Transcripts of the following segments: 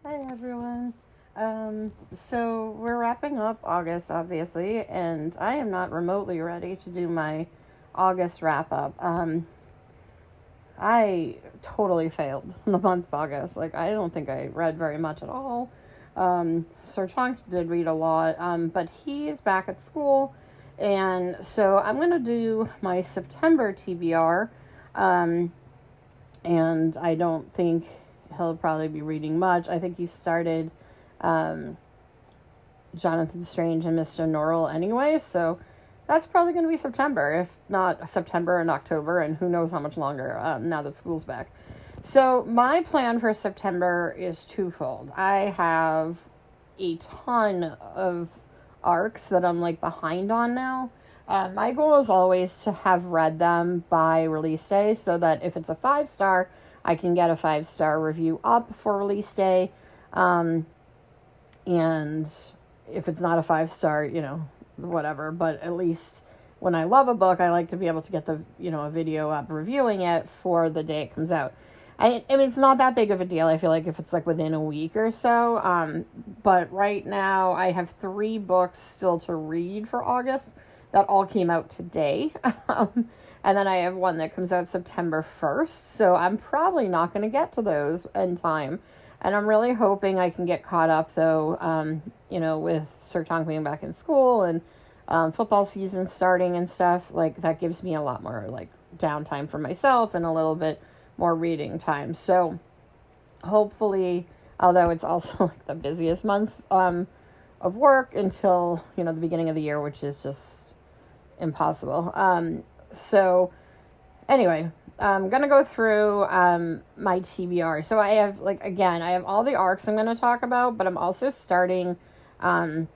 Hi everyone. So we're wrapping up August, obviously, and I am not remotely ready to do my August wrap up. I totally failed in the month of August. Like, I don't think I read very much at all. Sir Chonk did read a lot, but he is back at school, and so I'm gonna do my September TBR. Um, and I don't think he'll probably be reading much. I think he started um, Jonathan Strange and Mr. Norrell anyway, so that's probably going to be September, if not September and October, and who knows how much longer now that school's back. So my plan for September is twofold. I have a ton of arcs that I'm like behind on now. My goal is always to have read them by release day so that if it's a 5-star, I can get a 5-star review up for release day. And if it's not a 5-star, whatever. But at least when I love a book, I like to be able to get a video up reviewing it for the day it comes out. I mean, it's not that big of a deal, I feel like, if it's like within a week or so. But right now, I have 3 books still to read for August that all came out today. And then I have one that comes out September 1st. So I'm probably not going to get to those in time. And I'm really hoping I can get caught up, though, with Sir Chong being back in school and football season starting and stuff. Like, that gives me a lot more, like, downtime for myself and a little bit more reading time. So hopefully, although it's also like the busiest month of work until, the beginning of the year, which is just impossible. So anyway, I'm going to go through my TBR. So I have, I have all the arcs I'm going to talk about, but I'm also starting the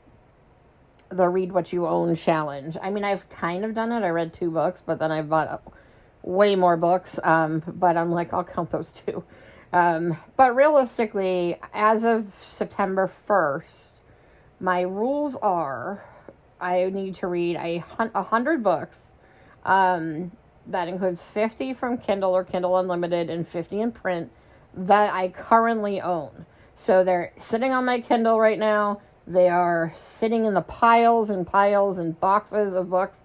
Read What You Own challenge. I mean, I've kind of done it. I read 2 books, but then I bought way more books, but I'm like, I'll count those 2. But realistically, as of September 1st, my rules are I need to read 100 books. That includes 50 from Kindle or Kindle Unlimited and 50 in print that I currently own. So they're sitting on my Kindle right now. They are sitting in the piles and piles and boxes of books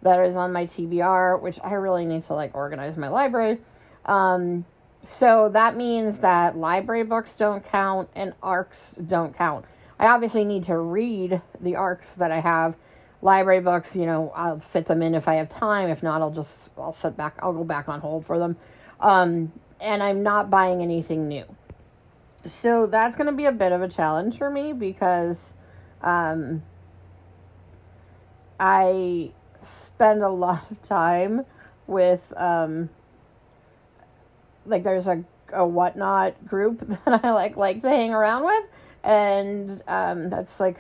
that is on my TBR, which I really need to organize my library. So that means that library books don't count and ARCs don't count. I obviously need to read the ARCs that I have. Library books, I'll fit them in if I have time. If not, I'll go back on hold for them. And I'm not buying anything new. So that's going to be a bit of a challenge for me because I spend a lot of time with, there's a whatnot group that I like to hang around with. And that's I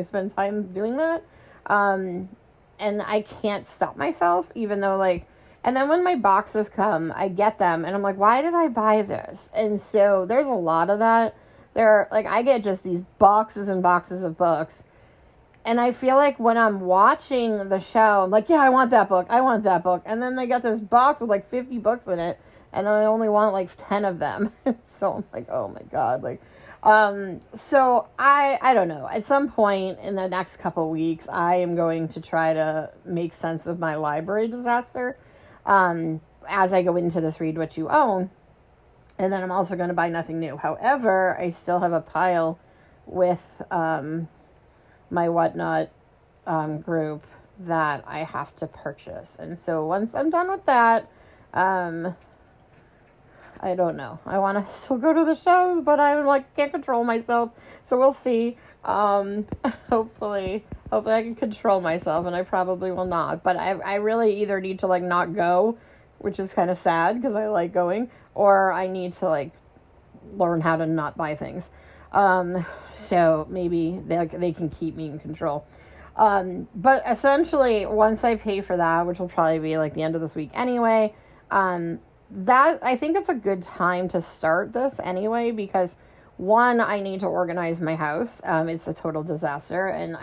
spend time doing that. And I can't stop myself, even though and then when my boxes come, I get them and I'm like, why did I buy this? And so there's a lot of that. I get just these boxes and boxes of books. And I feel like when I'm watching the show, I'm like, yeah, I want that book. And then they got this box with 50 books in it. And I only want 10 of them. So I'm like, oh my God, so I don't know. At some point in the next couple weeks, I am going to try to make sense of my library disaster as I go into this Read What You Own. And then I'm also going to buy nothing new. However, I still have a pile with my Whatnot group that I have to purchase. And so once I'm done with that, I don't know. I want to still go to the shows, but I can't control myself. So we'll see. Hopefully I can control myself, and I probably will not. But I really either need to not go, which is kind of sad because I like going, or I need to learn how to not buy things. So maybe they can keep me in control. But essentially, once I pay for that, which will probably be the end of this week anyway, that I think it's a good time to start this anyway, because one, I need to organize my house. It's a total disaster, and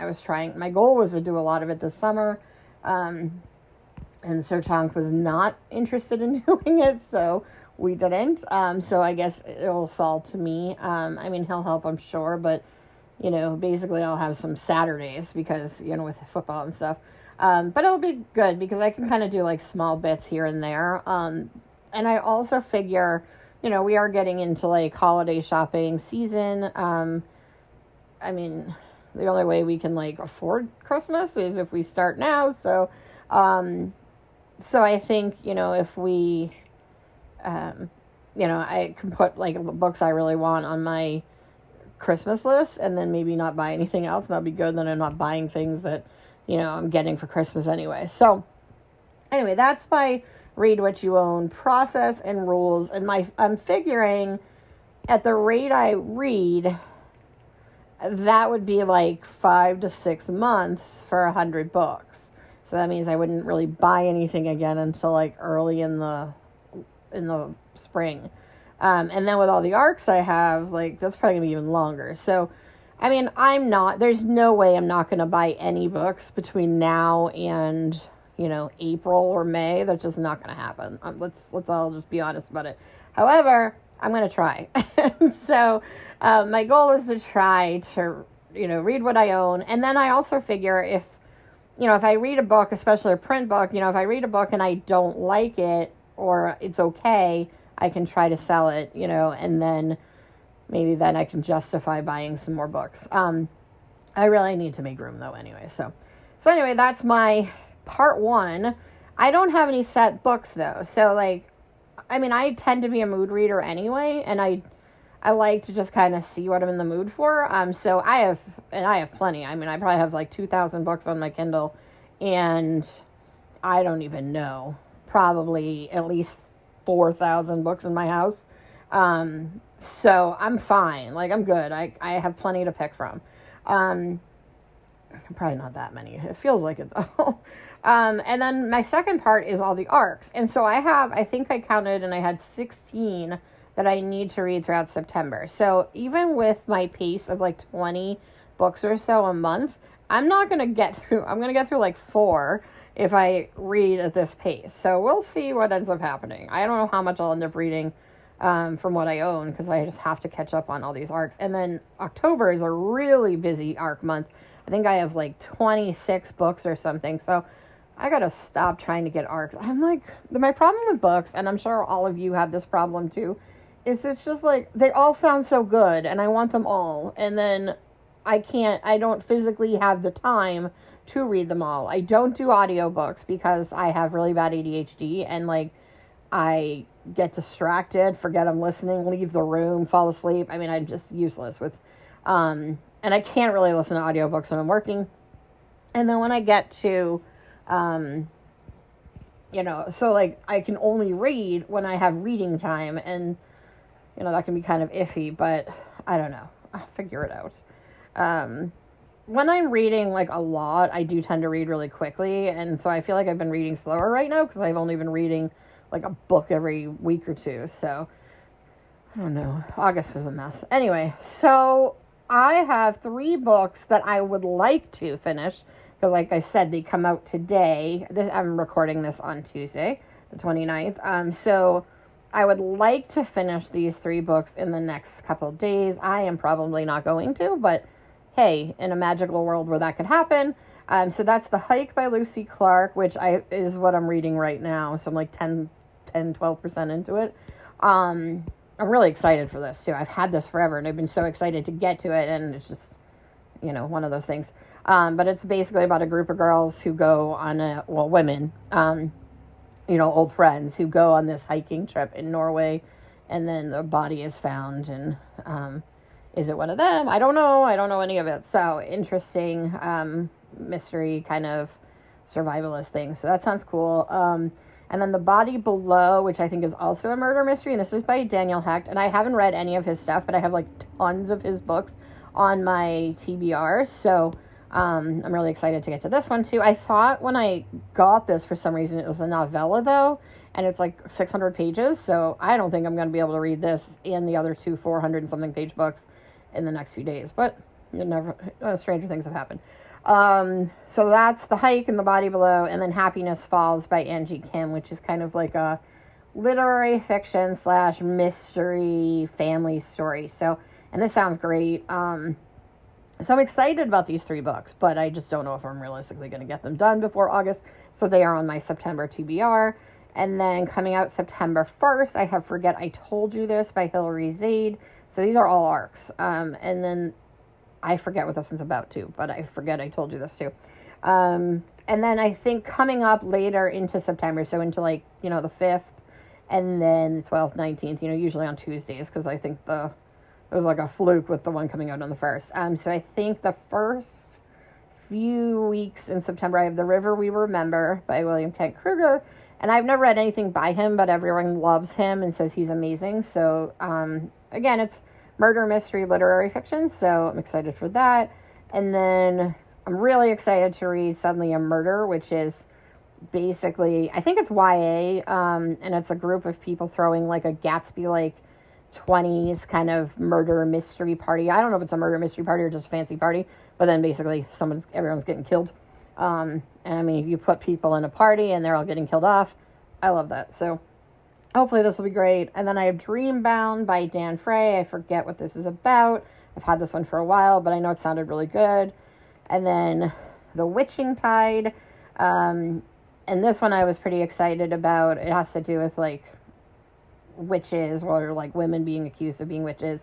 my goal was to do a lot of it this summer, and Sir Chonk was not interested in doing it, so we didn't. So I guess it'll fall to me. I mean, he'll help, I'm sure, but, you know, basically I'll have some Saturdays because, you know, with football and stuff. But it'll be good because I can kind of do like small bits here and there. And I also figure, you know, we are getting into like holiday shopping season. I mean, the only way we can like afford Christmas is if we start now. So I think, you know, if we, you know, I can put like the books I really want on my Christmas list and then maybe not buy anything else. That'll be good. Then I'm not buying things that, you know, I'm getting for Christmas anyway. So anyway, that's my read what you own process and rules. And I'm figuring at the rate I read, that would be like 5 to 6 months for 100 books. So that means I wouldn't really buy anything again until like early in the spring. And then with all the arcs I have, like, that's probably going to be even longer. So, I mean, there's no way I'm not going to buy any books between now and, you know, April or May. That's just not going to happen. Let's all just be honest about it. However, I'm going to try. So, my goal is to try to, you know, read what I own. And then I also figure if I read a book, especially a print book, you know, if I read a book and I don't like it or it's okay, I can try to sell it, you know, and then maybe then I can justify buying some more books. I really need to make room though anyway. So anyway, that's my part 1. I don't have any set books though. So like, I mean, I tend to be a mood reader anyway, and I like to just kind of see what I'm in the mood for. So I have plenty. I mean, I probably have like 2,000 books on my Kindle, and I don't even know, probably at least 4,000 books in my house. So I'm fine. Like, I'm good. I have plenty to pick from. Probably not that many. It feels like it though. And then my second part is all the arcs. And so I think I counted and I had 16 that I need to read throughout September. So even with my pace of like 20 books or so a month, I'm going to get through like 4 if I read at this pace. So we'll see what ends up happening. I don't know how much I'll end up reading from what I own, because I just have to catch up on all these arcs. And then October is a really busy arc month. I think I have like 26 books or something. So I got to stop trying to get arcs. I'm like, my problem with books, and I'm sure all of you have this problem too, is it's just like, they all sound so good and I want them all. And then I don't physically have the time to read them all. I don't do audiobooks because I have really bad ADHD, and like I get distracted, forget I'm listening, leave the room, fall asleep. I mean, I'm just useless with and I can't really listen to audiobooks when I'm working. And then when I get to you know, so like I can only read when I have reading time, and you know, that can be kind of iffy, but I don't know. I'll figure it out. When I'm reading like a lot, I do tend to read really quickly, and so I feel like I've been reading slower right now because I've only been reading like a book every week or two. So I don't know. August was a mess. Anyway, so I have 3 books that I would like to finish because, like I said, they come out today. I'm recording this on Tuesday, the 29th. So I would like to finish these 3 books in the next couple of days. I am probably not going to, but hey, in a magical world where that could happen. So that's The Hike by Lucy Clark, which is what I'm reading right now. So I'm like 12% into it. I'm really excited for this too. I've had this forever and I've been so excited to get to it, and it's just, you know, one of those things. But it's basically about a group of girls who go on women, you know, old friends who go on this hiking trip in Norway, and then the body is found, and is it one of them? I don't know any of it. So interesting, mystery kind of survivalist thing. So that sounds cool. And then The Body Below, which I think is also a murder mystery, and this is by Daniel Hecht, and I haven't read any of his stuff, but I have like tons of his books on my TBR, so I'm really excited to get to this one too. I thought when I got this, for some reason, it was a novella though, and it's like 600 pages, so I don't think I'm going to be able to read this and the other 2 400 and something page books in the next few days, but you never, stranger things have happened. So that's The Hike and The Body Below, and then Happiness Falls by Angie Kim, which is kind of like a literary fiction / mystery family story. So, and this sounds great. So I'm excited about these 3 books, but I just don't know if I'm realistically going to get them done before August. So they are on my September TBR. And then coming out September 1st, I have Forget I Told You This by Hilary Zade. So these are all arcs. And then I forget what this one's about too, but I Forget I Told You This too. And then I think coming up later into September, so into like, the 5th and then 12th, 19th, usually on Tuesdays, because I think it was like a fluke with the one coming out on the 1st. So I think the first few weeks in September, I have The River We Remember by William Kent Kruger. And I've never read anything by him, but everyone loves him and says he's amazing. So, again, it's murder mystery literary fiction, so I'm excited for that. And then I'm really excited to read Suddenly a Murder, which is basically, I think it's YA, and it's a group of people throwing like a Gatsby-like 20s kind of murder mystery party. I don't know if it's a murder mystery party or just a fancy party, but then basically everyone's getting killed. And I mean, if you put people in a party and they're all getting killed off, I love that. So hopefully this will be great. And then I have Dreambound by Dan Frey. I forget what this is about. I've had this one for a while, but I know it sounded really good. And then The Witching Tide. And this one I was pretty excited about. It has to do with like witches, or like women being accused of being witches.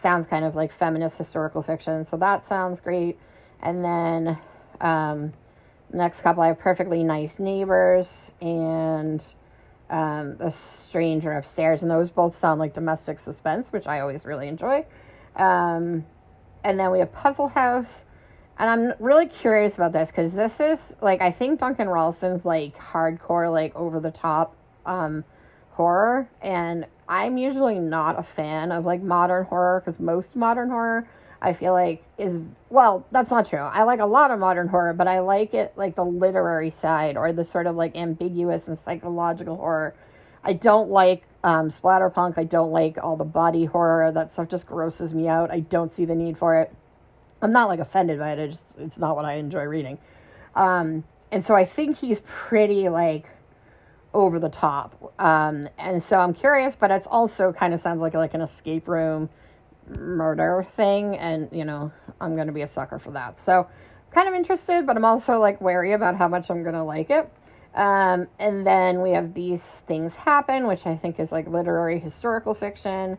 Sounds kind of like feminist historical fiction. So that sounds great. And then next couple, I have Perfectly Nice Neighbors and The Stranger Upstairs, and those both sound like domestic suspense, which I always really enjoy. And then we have Puzzle House, and I'm really curious about this, because this is, like, I think Duncan Ralston's, like, hardcore, like, over-the-top horror, and I'm usually not a fan of, like, modern horror, because most modern horror I feel like well, that's not true. I like a lot of modern horror, but I like it like the literary side, or the sort of like ambiguous and psychological horror. I don't like splatterpunk. I don't like all the body horror. That stuff just grosses me out. I don't see the need for it. I'm not like offended by it. It's not what I enjoy reading. And so I think he's pretty like over the top. And so I'm curious, but it's also kind of sounds like an escape room murder thing, and I'm going to be a sucker for that. So kind of interested, but I'm also like wary about how much I'm going to like it. And then we have These Things Happen, which I think is like literary historical fiction,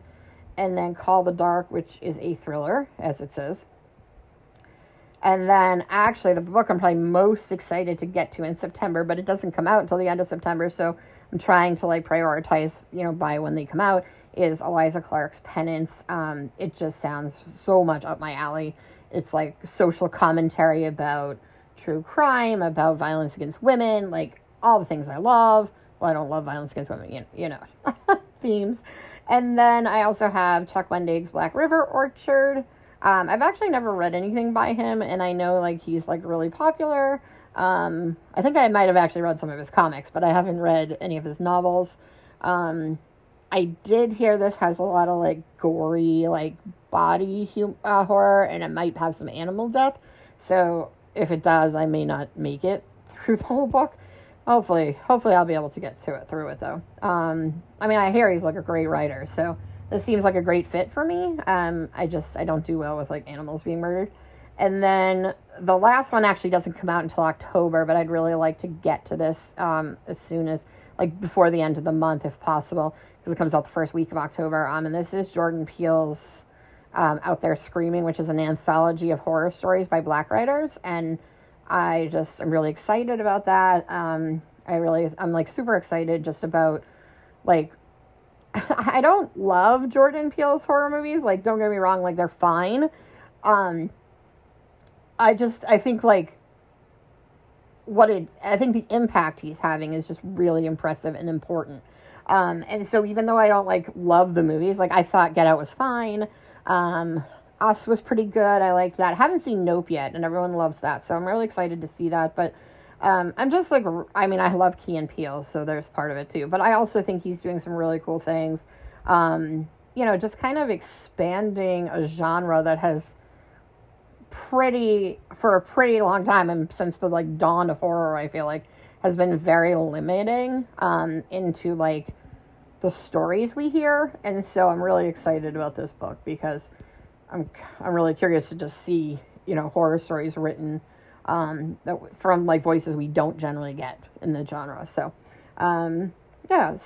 and then Call the Dark, which is a thriller, as it says. And then actually the book I'm probably most excited to get to in September, but it doesn't come out until the end of September, so I'm trying to like prioritize, by when they come out, is Eliza Clark's Penance. It just sounds so much up my alley. It's like social commentary about true crime, about violence against women, like all the things I love. Well, I don't love violence against women, themes. And then I also have Chuck Wendig's Black River Orchard. I've actually never read anything by him, and I know like he's like really popular. I think I might have actually read some of his comics, but I haven't read any of his novels. I did hear this has a lot of like gory, like body horror, and it might have some animal death. So if it does, I may not make it through the whole book. Hopefully I'll be able to get through it though. I mean, I hear he's like a great writer, so this seems like a great fit for me. I don't do well with like animals being murdered. And then the last one actually doesn't come out until October, but I'd really like to get to this as soon as, like, before the end of the month if possible, because it comes out the first week of October. And this is Jordan Peele's Out There Screaming, which is an anthology of horror stories by Black writers, and I'm really excited about that. I'm like super excited just about, like, I don't love Jordan Peele's horror movies, like, don't get me wrong, like, they're fine. I think like I think the impact he's having is just really impressive and important. And so even though I don't like love the movies, like I thought Get Out was fine. Us was pretty good. I liked that. I haven't seen Nope yet, and everyone loves that. So I'm really excited to see that. But I'm just like, I mean, I love Key and Peele, so there's part of it too. But I also think he's doing some really cool things. Just kind of expanding a genre that has for a pretty long time, and since the like dawn of horror, I feel like has been very limiting into like the stories we hear. And so I'm really excited about this book because I'm really curious to just see, horror stories written from like voices we don't generally get in the genre. So,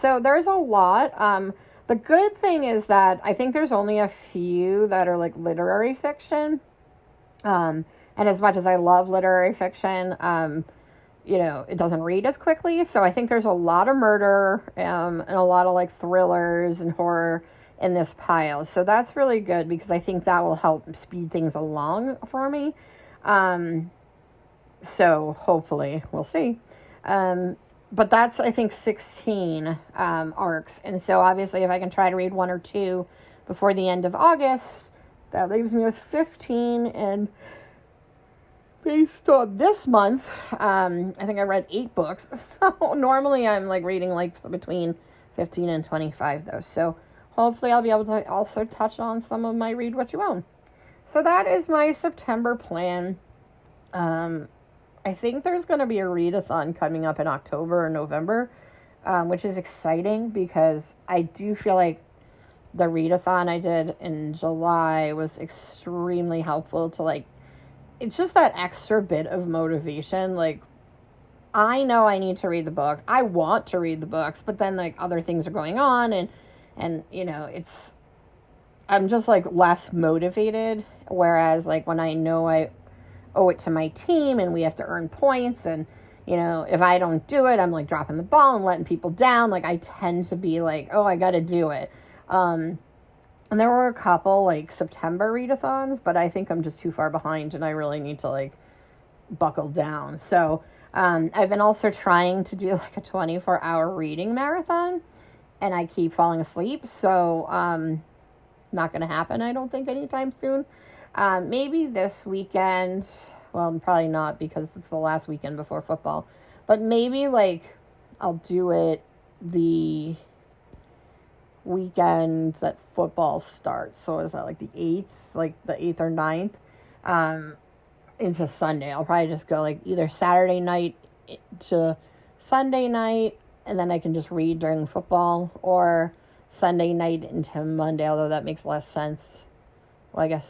so there's a lot. The good thing is that I think there's only a few that are like literary fiction. And as much as I love literary fiction, it doesn't read as quickly. So I think there's a lot of murder, and a lot of like thrillers and horror in this pile. So that's really good because I think that will help speed things along for me. So hopefully we'll see. But that's, I think, 16 arcs. And so obviously if I can try to read 1 or 2 before the end of August, that leaves me with 15. And based on this month, I think I read 8 books. So normally I'm like reading like between 15 and 25 though. So hopefully I'll be able to also touch on some of my Read What You Own. So that is my September plan. I think there's going to be a readathon coming up in October or November, which is exciting because I do feel like the readathon I did in July was extremely helpful to like, it's just that extra bit of motivation. Like, I know I need to read the books. I want to read the books, but then like other things are going on and I'm just like less motivated. Whereas like when I know I owe it to my team and we have to earn points and, if I don't do it, I'm like dropping the ball and letting people down. Like I tend to be like, oh, I got to do it. And there were a couple like September readathons, but I think I'm just too far behind and I really need to like buckle down. So, I've been also trying to do like a 24-hour reading marathon and I keep falling asleep. So, not going to happen, I don't think, anytime soon. Maybe this weekend, well, probably not because it's the last weekend before football, but maybe like I'll do it the weekend that football starts. So is that like the 8th, like the 8th or 9th, into Sunday. I'll probably just go like either Saturday night to Sunday night and then I can just read during football, or Sunday night into Monday, although that makes less sense. Well, I guess,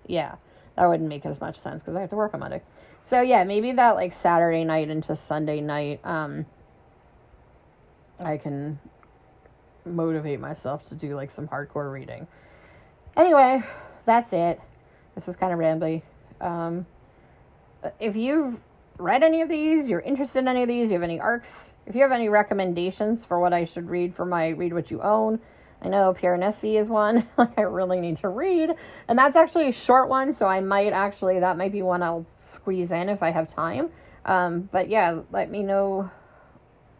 yeah, that wouldn't make as much sense because I have to work on Monday. So yeah, maybe that like Saturday night into Sunday night, I can motivate myself to do like some hardcore reading. Anyway, that's it. This was kind of rambly. If you've read any of these, you're interested in any of these, you have any arcs, if you have any recommendations for what I should read for my Read What You Own, I know Piranesi is one I really need to read, and that's actually a short one, so that might be one I'll squeeze in if I have time. But yeah, let me know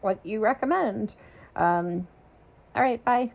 what you recommend. All right, bye.